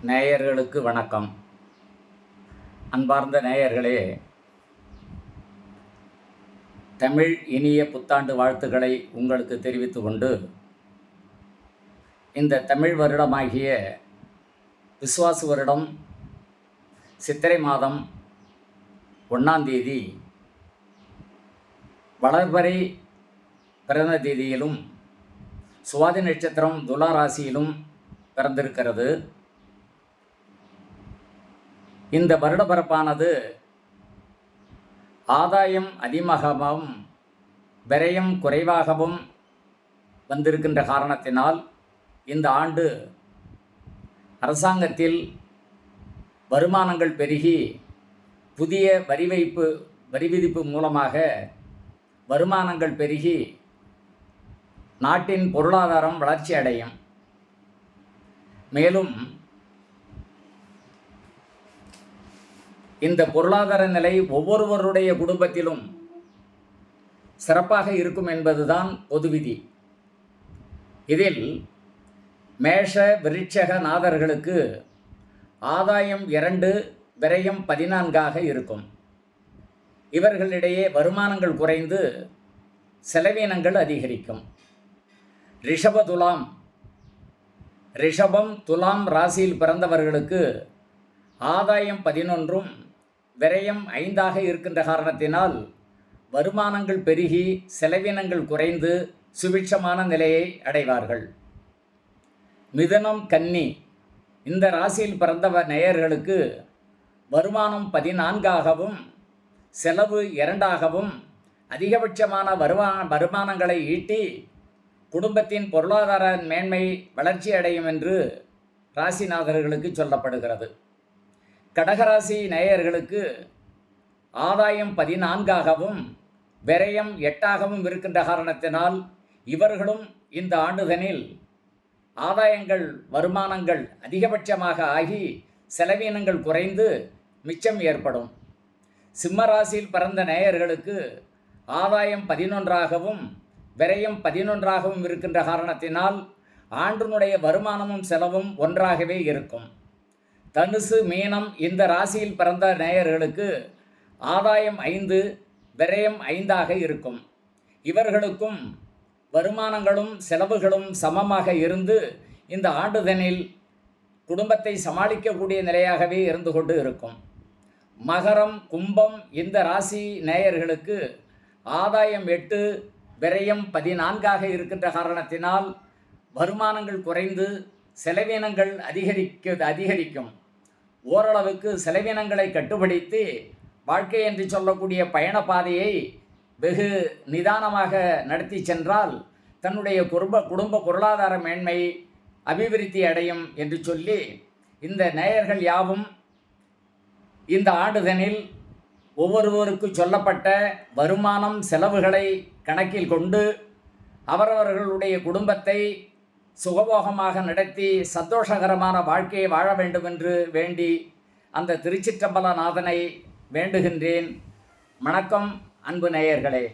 நேயர்களுக்கு வணக்கம். அன்பார்ந்த நேயர்களே, தமிழ் இனிய புத்தாண்டு வாழ்த்துக்களை உங்களுக்கு தெரிவித்து கொண்டு, இந்த தமிழ் வருடமாகிய விசுவாசு வருடம் சித்திரை மாதம் 1ஆம் தேதி வளர்பிறை பிறந்த தேதியிலும் சுவாதி நட்சத்திரம் துலா ராசியிலும் பிறந்திருக்கிறது. இந்த வருடப்பிறப்பானது ஆதாயம் அதிகமாகவும் விரயம் குறைவாகவும் வந்திருக்கின்ற காரணத்தினால் இந்த ஆண்டு அரசாங்கத்தில் வருமானங்கள் பெருகி புதிய வரி விதிப்பு மூலமாக வருமானங்கள் பெருகி நாட்டின் பொருளாதாரம் வளர்ச்சி அடையும். மேலும் இந்த பொருளாதார நிலை ஒவ்வொருவருடைய குடும்பத்திலும் சிறப்பாக இருக்கும் என்பதுதான் பொது விதி. இதில் மேஷ விருட்சக நாதர்களுக்கு ஆதாயம் 2 விரயம் 14 இருக்கும். இவர்களிடையே வருமானங்கள் குறைந்து செலவீனங்கள் அதிகரிக்கும். ரிஷபம் துலாம் ராசியில் பிறந்தவர்களுக்கு ஆதாயம் 11 விரயம் 5 இருக்கின்ற காரணத்தினால் வருமானங்கள் பெருகி செலவினங்கள் குறைந்து சுபிட்சமான நிலையை அடைவார்கள். மிதுனம் கன்னி இந்த ராசியில் பிறந்த நேயர்களுக்கு வருமானம் 14 செலவு 2 அதிகபட்சமான வருமானங்களை ஈட்டி குடும்பத்தின் பொருளாதார மேன்மை வளர்ச்சி அடையும் என்று ராசிநாதர்களுக்கு சொல்லப்படுகிறது. கடகராசி நேயர்களுக்கு ஆதாயம் 14 விரயம் 8 இருக்கின்ற காரணத்தினால் இவர்களும் இந்த ஆண்டுதனில் ஆதாயங்கள் வருமானங்கள் அதிகபட்சமாக ஆகி செலவீனங்கள் குறைந்து மிச்சம் ஏற்படும். சிம்ம ராசியில் பிறந்த நேயர்களுக்கு ஆதாயம் 11 விரயம் 11 இருக்கின்ற காரணத்தினால் ஆண்டினுடைய வருமானமும் செலவும் ஒன்றாகவே இருக்கும். தனுசு மீனம் இந்த ராசியில் பிறந்த நேயர்களுக்கு ஆதாயம் 5 விரயம் 5 இருக்கும். இவர்களுக்கும் வருமானங்களும் செலவுகளும் சமமாக இருந்து இந்த ஆண்டுதனில் குடும்பத்தை சமாளிக்கக்கூடிய நிலையாகவே இருந்து கொண்டு இருக்கும். மகரம் கும்பம் இந்த ராசி நேயர்களுக்கு ஆதாயம் 8 விரயம் 14 இருக்கின்ற காரணத்தினால் வருமானங்கள் குறைந்து செலவினங்கள் அதிகரிக்கும். ஓரளவுக்கு செலவினங்களை கட்டுப்படுத்தி வாழ்க்கை என்று சொல்லக்கூடிய பயண பாதையை வெகு நிதானமாக நடத்தி சென்றால் தன்னுடைய குடும்ப பொருளாதார மேன்மை அபிவிருத்தி அடையும் என்று சொல்லி இந்த நேயர்கள் யாவும் இந்த ஆண்டுதனில் ஒவ்வொருவருக்கு சொல்லப்பட்ட வருமானம் செலவுகளை கணக்கில் கொண்டு அவரவர்களுடைய குடும்பத்தை சுகபோகமாக நடத்தி சந்தோஷகரமான வாழ்க்கையை வாழ வேண்டும் என்று வேண்டி அந்த திருச்சிற்றம்பலநாதனை வேண்டுகின்றேன். வணக்கம் அன்பு நேயர்களே.